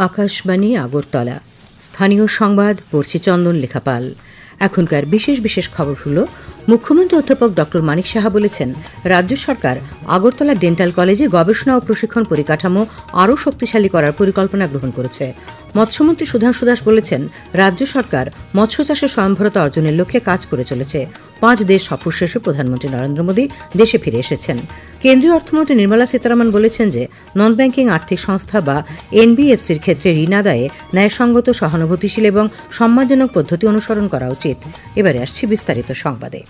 আকাশবাণী আগরতলা স্থানীয় সংবাদ পড়ছি চন্দন লেখাপাল। এখনকার বিশেষ বিশেষ খবর হলো, মুখ্যমন্ত্রী অধ্যাপক ডক্টর মানিক সাহা বলেছেন, রাজ্য সরকার আগরতলা ডেন্টাল কলেজে গবেষণা ও প্রশিক্ষণ পরিকাঠামো আরও শক্তিশালী করার পরিকল্পনা গ্রহণ করেছে। মৎস্যমন্ত্রী সুধাংশু দাস বলেছেন, রাজ্য সরকার মৎস্য চাষে স্বয়ংভরতা অর্জনের লক্ষ্যে কাজ করে চলেছে। 5 দেশ সফর শেষে প্রধানমন্ত্রী নরেন্দ্র মোদী দেশে ফিরে এসেছেন। কেন্দ্রীয় অর্থমন্ত্রী নির্মলা সীতারামন বলেছেন যে নন ব্যাংকিং আর্থিক সংস্থা বা এনবিএফসির ক্ষেত্রে ঋণ আদায়ে ন্যায়সঙ্গত, সহানুভূতিশীল এবং সম্মানজনক পদ্ধতি অনুসরণ করা উচিত। এবারে আসছি বিস্তারিত সংবাদে।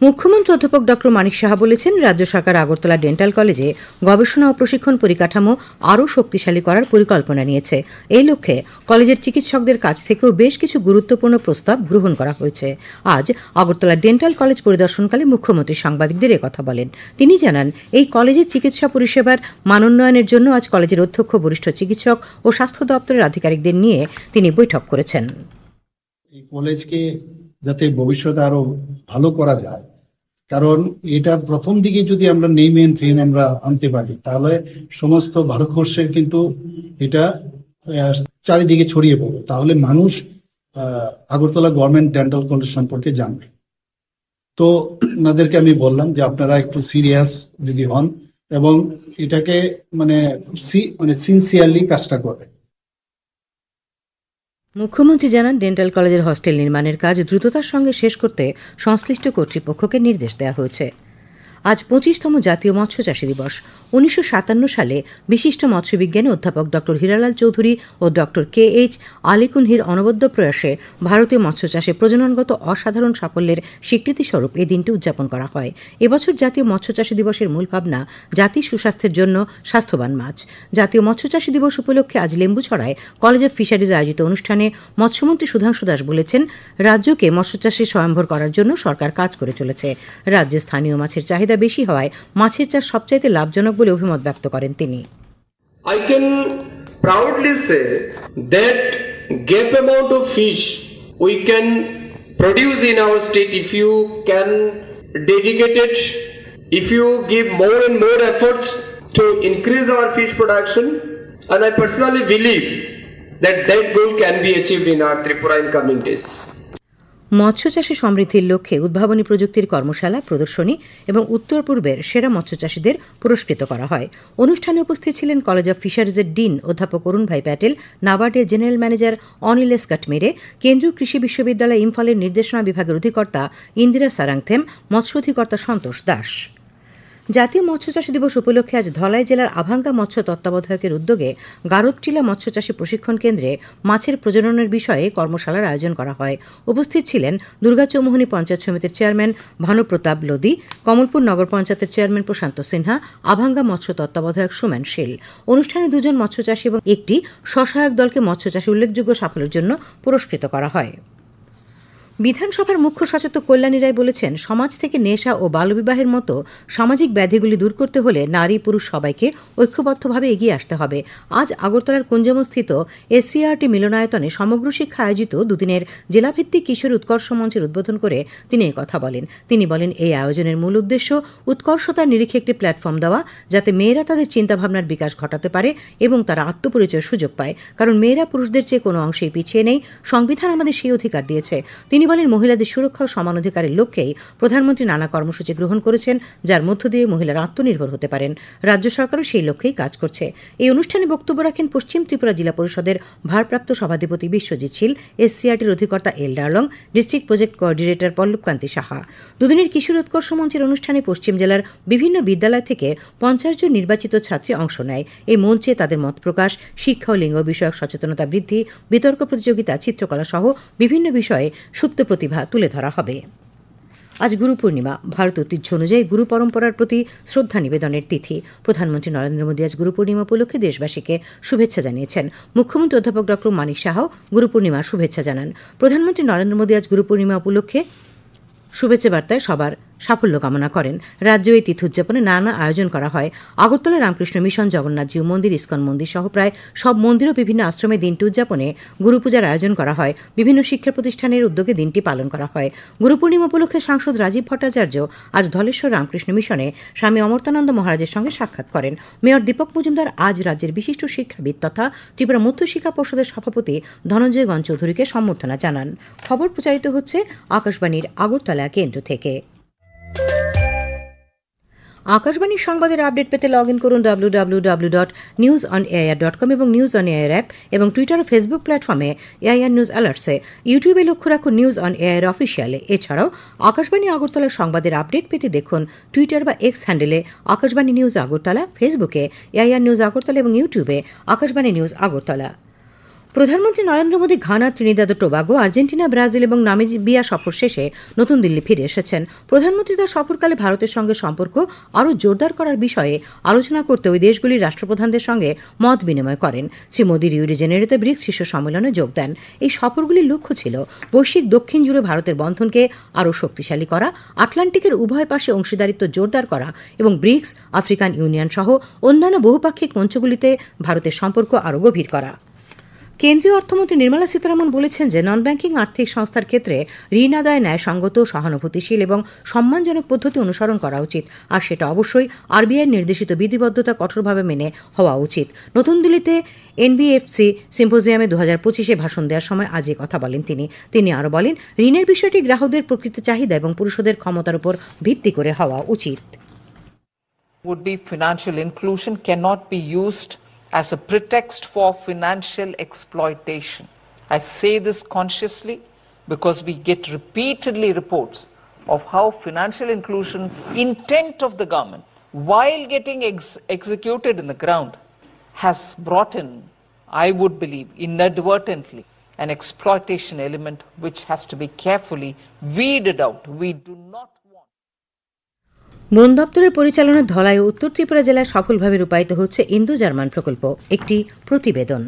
মুখ্যমন্ত্রী অধ্যাপক ডক্টর মানিক সাহা বলেছেন, রাজ্য সরকার আগরতলা ডেন্টাল কলেজে গবেষণা ও প্রশিক্ষণ পরিকাঠামো আরও শক্তিশালী করার পরিকল্পনা নিয়েছে। এই লক্ষ্যে কলেজের চিকিৎসকদের কাছ থেকেও বেশ কিছু গুরুত্বপূর্ণ প্রস্তাব গ্রহণ করা হয়েছে। আজ আগরতলা ডেন্টাল কলেজ পরিদর্শনকালে মুখ্যমন্ত্রী সাংবাদিকদের একথা বলেন। তিনি জানান, এই কলেজের চিকিৎসা পরিষেবার মানোন্নয়নের জন্য আজ কলেজের অধ্যক্ষ, বরিষ্ঠ চিকিৎসক ও স্বাস্থ্য দপ্তরের আধিকারিকদের নিয়ে তিনি বৈঠক করেছেন। এই কলেজকে যাতে ভবিষ্যতে আরো ভালো করা যায়, কারণ এটা প্রথম দিকে যদি আমরা নেম এন্ড ফেম আমরা আনতে পারি, তাহলে সমস্ত ভারতবর্ষের কিন্তু এটা চারিদিকে ছড়িয়ে পড়বে। তাহলে মানুষ আগরতলা গভর্নমেন্ট ডেন্টাল কলেজ সম্পর্কে জানবে। তো ওনাদেরকে আমি বললাম যে আপনারা একটু সিরিয়াস যদি হন এবং এটাকে মানে সিনসিয়ারলি কাজটা করবে। মুখ্যমন্ত্রী জানান, ডেন্টাল কলেজের হস্টেল নির্মাণের কাজ দ্রুততার সঙ্গে শেষ করতে সংশ্লিষ্ট কর্তৃপক্ষকে নির্দেশ দেওয়া হয়েছে। আজ 25তম জাতীয় মৎস্য চাষী দিবস। 1957 সালে বিশিষ্ট মৎস্যবিজ্ঞানী অধ্যাপক ডক্টর হীরালাল চৌধুরী ও ডক্টর KH আলীকুনহির অনবদ্য প্রয়াসে ভারতীয় মৎস্য চাষে প্রজননগত অসাধারণ সাফল্যের স্বীকৃতিস্বরূপ এই দিনটি উদযাপন করা হয়। এবছর জাতীয় মৎস্য চাষী দিবসের মূল ভাবনা জাতির সুস্বাস্থ্যের জন্য স্বাস্থ্যবান মাছ। জাতীয় মৎস্য চাষী দিবস উপলক্ষে আজ লেম্বুছড়ায় কলেজ অফ ফিশারিজ আয়োজিত অনুষ্ঠানে মৎস্যমন্ত্রী সুধাংশু দাস বলেছেন, রাজ্যকে মৎস্য চাষে স্বয়ংভর করার জন্য সরকার কাজ করে চলেছে। রাজ্যে স্থানীয় মাছের চাহিদা বেশি হওয়ায় মাছের চাষ সবচাইতে লাভজনক বলে অভিমত ব্যক্ত করেন তিনি। I can proudly say that gap amount of fish we can produce in our state if you can dedicate it, if you give more and more efforts to increase our fish production, and I personally believe that that goal can be achieved in our Tripura in coming days. মৎস্য চাষে সমৃদ্ধির লক্ষ্যে উদ্ভাবনী প্রযুক্তির কর্মশালা, প্রদর্শনী এবং উত্তর পূর্বের সেরা মৎস্য চাষীদের পুরস্কৃত করা হয়। অনুষ্ঠানে উপস্থিত ছিলেন কলেজ অফ ফিশারিজের ডিন অধ্যাপক অরুণ ভাই প্যাটেল, নাবার্ডের জেনারেল ম্যানেজার অনিল এস কাটমিরে, কেন্দ্রীয় কৃষি বিশ্ববিদ্যালয় ইম্ফলের নির্দেশনা বিভাগের অধিকর্তা ইন্দিরা সারাংথেম, মৎস্য অধিকর্তা সন্তোষ দাস। জাতীয় মৎস্য চাষী দিবস উপলক্ষে আজ ধলাই জেলার আভাঙ্গা মৎস্য তত্ত্বাবধায়কের উদ্যোগে গারদটিলা মৎস্য চাষী প্রশিক্ষণ কেন্দ্রে মাছের প্রজননের বিষয়ে কর্মশালার আয়োজন করা হয়। উপস্থিত ছিলেন দুর্গাচৌমোহনী পঞ্চায়েত সমিতির চেয়ারম্যান ভানুপ্রতাপ লোদি, কমলপুর নগর পঞ্চায়েতের চেয়ারম্যান প্রশান্ত সিনহা, আভাঙ্গা মৎস্য তত্ত্বাবধায়ক সুমেন শীল। অনুষ্ঠানে 2 জন মৎস্য চাষী এবং একটি স্বসহায়ক দলকে মৎস্য চাষে উল্লেখযোগ্য সাফল্যের জন্য পুরস্কৃত করা হয়। বিধানসভার মুখ্য সচেতক কল্যাণী রায় বলেছেন, সমাজ থেকে নেশা ও বাল্যবিবাহের মতো সামাজিক ব্যাধিগুলি দূর করতে হলে নারী পুরুষ সবাইকে ঐক্যবদ্ধভাবে এগিয়ে আসতে হবে। আজ আগরতলার কুঞ্জমস্থিত SCRT মিলনায়তনে সমগ্র শিক্ষা আয়োজিত 2 দিনের জেলাভিত্তিক কিশোর উৎকর্ষ মঞ্চের উদ্বোধন করে তিনি কথা বলেন। তিনি বলেন, এই আয়োজনের মূল উদ্দেশ্য উৎকর্ষতার নিরিখে একটি প্ল্যাটফর্ম দেওয়া, যাতে মেয়েরা তাদের চিন্তাভাবনার বিকাশ ঘটাতে পারে এবং তারা আত্মপরিচয়ের সুযোগ পায়। কারণ মেয়েরা পুরুষদের চেয়ে কোনো অংশেই পিছিয়ে নেই, সংবিধান আমাদের সেই অধিকার দিয়েছে। তিনি বলেন, মহিলাদের সুরক্ষা ও সমান অধিকারের লক্ষ্যেই প্রধানমন্ত্রী নানা কর্মসূচি গ্রহণ করেছেন, যার মধ্য দিয়ে মহিলারা আত্মনির্ভর হতে পারেন। রাজ্য সরকারও সেই লক্ষ্যেই কাজ করছে। এই অনুষ্ঠানে বক্তব্য রাখেন পশ্চিম ত্রিপুরা জেলা পরিষদের ভারপ্রাপ্ত সভাধিপতি বিশ্বজিৎ শীল, SCRTর অধিকর্তা L Darlong, district project coordinator Pallabkanti Saha. 2 দিনের কিশোর উৎকর্ষ মঞ্চের অনুষ্ঠানে পশ্চিম জেলার বিভিন্ন বিদ্যালয় থেকে 50 জন নির্বাচিত ছাত্রী অংশ নেয়। এই মঞ্চে তাদের মত প্রকাশ, শিক্ষা ও লিঙ্গ বিষয়ক সচেতনতা বৃদ্ধি, বিতর্ক প্রতিযোগিতা, চিত্রকলা সহ বিভিন্ন বিষয়ে সুপ্ত প্রতিভা তুলে ধরা হবে। আজ গুরু পূর্ণিমা। ভারত ঐতিহ্য অনুযায়ী গুরু পরম্পরার প্রতি শ্রদ্ধা নিবেদনের তিথি। প্রধানমন্ত্রী নরেন্দ্র মোদী আজ গুরু পূর্ণিমা উপলক্ষে দেশবাসীকে শুভেচ্ছা জানিয়েছেন। মুখ্যমন্ত্রী অধ্যাপক ডক্টর মানিক সাহাও গুরু পূর্ণিমার শুভেচ্ছা জানান। প্রধানমন্ত্রী নরেন্দ্র মোদী আজ গুরু পূর্ণিমা উপলক্ষে শুভেচ্ছা বার্তায় সবার সাফল্য কামনা করেন। রাজ্যে এই তিথি উদযাপনে নানা আয়োজন করা হয়। আগরতলা রামকৃষ্ণ মিশন, জগন্নাথজিউ মন্দির, ইস্কন মন্দির সহ প্রায় সব মন্দির ও বিভিন্ন আশ্রমে দিনটি উদযাপনে গুরুপূজার আয়োজন করা হয়। বিভিন্ন শিক্ষা প্রতিষ্ঠানের উদ্যোগে দিনটি পালন করা হয়। গুরু পূর্ণিমা উপলক্ষে সাংসদ রাজীব ভট্টাচার্য আজ ধলেশ্বর রামকৃষ্ণ মিশনে স্বামী অমর্তানন্দ মহারাজের সঙ্গে সাক্ষাৎ করেন। মেয়র দীপক মজুমদার আজ রাজ্যের বিশিষ্ট শিক্ষাবিদ তথা ত্রিপুরা মধ্য শিক্ষা পর্ষদের সভাপতি ধনঞ্জয় গণ চৌধুরীকে সম্বর্ধনা জানান। খবর প্রচারিত হচ্ছে আকাশবাণীর আগরতলা কেন্দ্র থেকে। আকাশবাণীর সংবাদের আপডেট পেতে লগ ইন করুন www.newsonair.com এবং নিউজ অন এয়ার অ্যাপ এবং টুইটার ও ফেসবুক প্ল্যাটফর্মে এআইআর নিউজ অ্যালার্টসে। ইউটিউবে লক্ষ্য রাখুন নিউজ অন এয়ার অফিসিয়ালে। এছাড়াও আকাশবাণী আগরতলার সংবাদের আপডেট পেতে দেখুন টুইটার বা এক্স হ্যান্ডেলে আকাশবাণী নিউজ আগরতলা, ফেসবুকে এআইআর নিউজ আগরতলা এবং ইউটিউবে আকাশবাণী নিউজ আগরতলা। প্রধানমন্ত্রী নরেন্দ্র মোদী ঘানা, ত্রিনিদাদ ও টোবাগো, আর্জেন্টিনা, ব্রাজিল এবং নামিবিয়া সফর শেষে নতুন দিল্লি ফিরে এসেছেন। প্রধানমন্ত্রী তার সফরকালে ভারতের সঙ্গে সম্পর্ক আরও জোরদার করার বিষয়ে আলোচনা করতে ওই দেশগুলির রাষ্ট্রপ্রধানদের সঙ্গে মত বিনিময় করেন। শ্রী মোদী রিও ডি জেনেরোতে ব্রিক্স শীর্ষ সম্মেলনে যোগ দেন। এই সফরগুলির লক্ষ্য ছিল বৈশ্বিক দক্ষিণ জুড়ে ভারতের বন্ধনকে আরও শক্তিশালী করা, আটলান্টিকের উভয় পাশে অংশীদারিত্ব জোরদার করা এবং ব্রিক্স, আফ্রিকান ইউনিয়ন সহ অন্যান্য বহুপাক্ষিক মঞ্চগুলিতে ভারতের সম্পর্ক আরও গভীর করা। কেন্দ্রীয় অর্থমন্ত্রী নির্মলা সীতারামন বলেছেন যে নন ব্যাংকিং আর্থিক সংস্থার ক্ষেত্রে ঋণ আদায় ন্যায়সঙ্গত, সহানুভূতিশীল এবং সম্মানজনক পদ্ধতি অনুসরণ করা উচিত, আর সেটা অবশ্যই আরবিআইয়ের নির্দেশিত বিধিবদ্ধতা কঠোরভাবে মেনে হওয়া উচিত। নতুন দিল্লিতে এনবিএফসি সিম্পোজিয়ামে 2025 ভাষণ দেওয়ার সময় আজ কথা বলেন তিনি আরও বলেন, ঋণের বিষয়টি গ্রাহকদের প্রকৃত চাহিদা এবং পরিশোধের ক্ষমতার উপর ভিত্তি করে হওয়া উচিত। Would be financial inclusion cannot be used as a pretext for financial exploitation. I say this consciously because we get repeatedly reports of how financial inclusion intent of the government, while getting executed in the ground, has brought in, I would believe, inadvertently, an exploitation element which has to be carefully weeded out. We do not বন দপ্তরের পরিচালনায় ধলাই ও উত্তর ত্রিপুরা জেলায় সফলভাবে রূপায়িত হচ্ছে Indo German প্রকল্প। একটি প্রতিবেদন।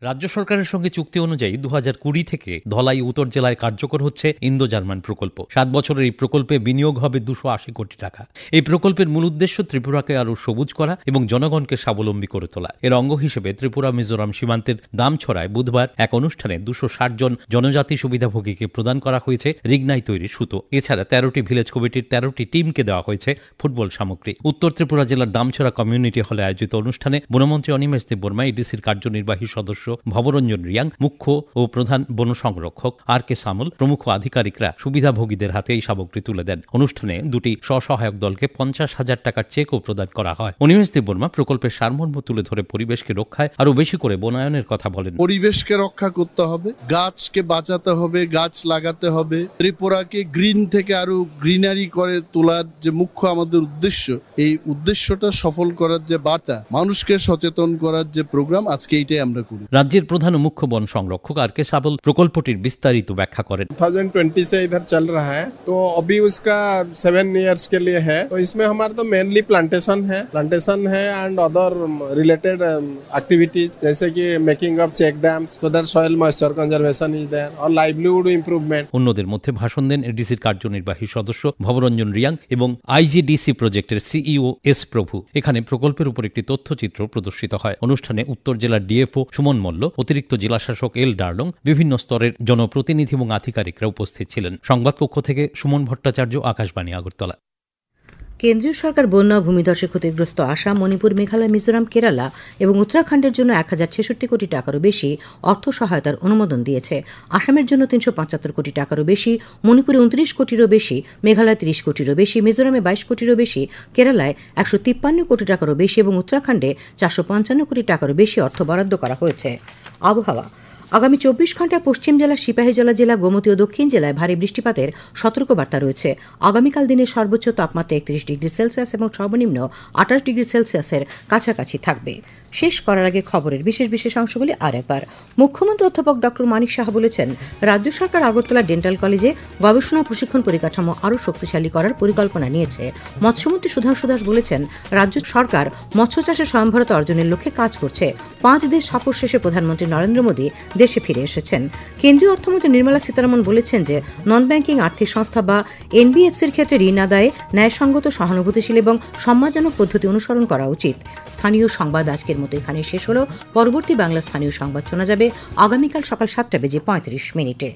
রাজ্য সরকারের সঙ্গে চুক্তি অনুযায়ী 2020 থেকে ধলাই উত্তর জেলায় কার্যকর হচ্ছে ইন্দো জার্মান প্রকল্প। 7 বছরের এই প্রকল্পে বিনিয়োগ হবে 280 কোটি টাকা। এই প্রকল্পের মূল উদ্দেশ্য ত্রিপুরাকে আরও সবুজ করা এবং জনগণকে স্বাবলম্বী করে তোলা। এর অঙ্গ হিসেবে ত্রিপুরা মিজোরাম সীমান্তের দামছড়ায় বুধবার এক অনুষ্ঠানে 260 জন জনজাতি সুবিধাভোগীকে প্রদান করা হয়েছে রিগনাই তৈরির সুতো। এছাড়া 13টি ভিলেজ কমিটির 13টি টিমকে দেওয়া হয়েছে ফুটবল সামগ্রী। উত্তর ত্রিপুরা জেলার দামছড়া কমিউনিটি হলে আয়োজিত অনুষ্ঠানে বনমন্ত্রী অনিমেষ দেববর্মা, ইডিসির কার্যনির্বাহী সদস্য ভবরঞ্জন রিয়াং, মুখ্য ও প্রধান বন সংরক্ষক আর কে সামল প্রমুখ আধিকারিকরা সুবিধাভোগীদের হাতে এই সামগ্রী তুলে দেন। অনুষ্ঠানে দুটি স্বসহায়ক দলকে 50,000 টাকার চেকও প্রদান করা হয়। অনিমেষ দেববর্মা প্রকল্পের সারমর্ম তুলে ধরে পরিবেশকে রক্ষায় আরও বেশি করে বনায়নের কথা বলেন। পরিবেশকে রক্ষা করতে হবে, গাছকে বাঁচাতে হবে, গাছ লাগাতে হবে, ত্রিপুরাকে গ্রিন থেকে আরো গ্রিনারি করে তোলার যে মুখ্য আমাদের উদ্দেশ্য, এই উদ্দেশ্যটা সফল করার যে বার্তা, মানুষকে সচেতন করার যে প্রোগ্রাম, আজকে এইটাই আমরা করি। রাজ্যের প্রধান ও মুখ্য বন সংরক্ষক আর কে সাবল প্রকল্পটির বিস্তারিত ব্যাখ্যা করেন। 2020 से इधर चल रहा है, तो अभी उसका 7 years के लिए है। तो इसमें हमारा तो मेनली प्लांटेशन है एंड अदर रिलेटेड एक्टिविटीज, जैसे कि making of check dams, so that soil moisture conservation is there, और livelihood improvement। অন্যদের মধ্যে ভাষণ দেন এডিসির কার্যনির্বাহী সদস্য ভবরঞ্জন রিয়াং এবং আইজিডিসি প্রজেক্টের সিইও এস প্রভু। এখানে প্রকল্পের উপর একটি তথ্যচিত্র প্রদর্শিত হয়। অনুষ্ঠানে উত্তর জেলার ডিএফও সুমন মল্ল, অতিরিক্ত জেলাশাসক এল ডার্লং, বিভিন্ন স্তরের জনপ্রতিনিধি এবং আধিকারিকরা উপস্থিত ছিলেন। সংবাদকক্ষ থেকে সুমন ভট্টাচার্য, আকাশবাণী আগরতলা। কেন্দ্রীয় সরকার বন্যা ও ভূমিধসে ক্ষতিগ্রস্ত আসাম, মণিপুর, মেঘালয়, মিজোরাম, কেরালা এবং উত্তরাখণ্ডের জন্য 1066 কোটি টাকারও বেশি অর্থ সহায়তার অনুমোদন দিয়েছে। আসামের জন্য 375 কোটি টাকারও বেশি, মণিপুরে 29 কোটিরও বেশি, মেঘালয় 30 কোটিরও বেশি, মিজোরামে 22 কোটিরও বেশি, কেরালায় 153 কোটি টাকারও বেশি এবং উত্তরাখণ্ডে 455 কোটি টাকারও বেশি অর্থ বরাদ্দ করা হয়েছে। আবহাওয়া। আগামী 24 ঘণ্টায় পশ্চিম জেলা, সিপাহীজলা জেলা, গোমতী ও দক্ষিণ জেলায় ভারী বৃষ্টিপাতের সতর্কবার্তা রয়েছে। আগামীকাল দিনের সর্বোচ্চ তাপমাত্রা 31 ডিগ্রি সেলসিয়াস এবং সর্বনিম্ন 28 ডিগ্রি সেলসিয়াসের কাছাকাছি থাকবে। শেষ করার আগে খবরের বিশেষ বিশেষ অংশগুলি আরেকবার। মুখ্যমন্ত্রী অধ্যাপক ডক্টর মানিক সাহা বলেছেন, রাজ্য সরকার আগরতলা ডেন্টাল কলেজে গবেষণা প্রশিক্ষণ পরিকাঠামো আরও শক্তিশালী করার পরিকল্পনা নিয়েছে। মৎস্যমন্ত্রী সুধাংশু দাস বলেছেন, রাজ্য সরকার মৎস্য চাষে স্বয়ংভরতা অর্জনের লক্ষ্যে কাজ করছে। 5 দেশ সফর শেষে প্রধানমন্ত্রী নরেন্দ্র মোদী দেশে ফিরে এসেছেন। কেন্দ্রীয় অর্থমন্ত্রী নির্মলা সীতারমণ বলেছেন যে নন ব্যাংকিং আর্থিক সংস্থা বা এনবিএফসির ক্ষেত্রে ঋণ আদায়ে ন্যায়সঙ্গত, সহানুভূতিশীল এবং সম্মানজনক পদ্ধতি অনুসরণ করা উচিত। স্থানীয় সংবাদ আজকের মতো এখানে শেষ হলো। পরবর্তী বাংলা স্থানীয় সংবাদ শোনা যাবে আগামীকাল সকাল 7:35 মিনিটে।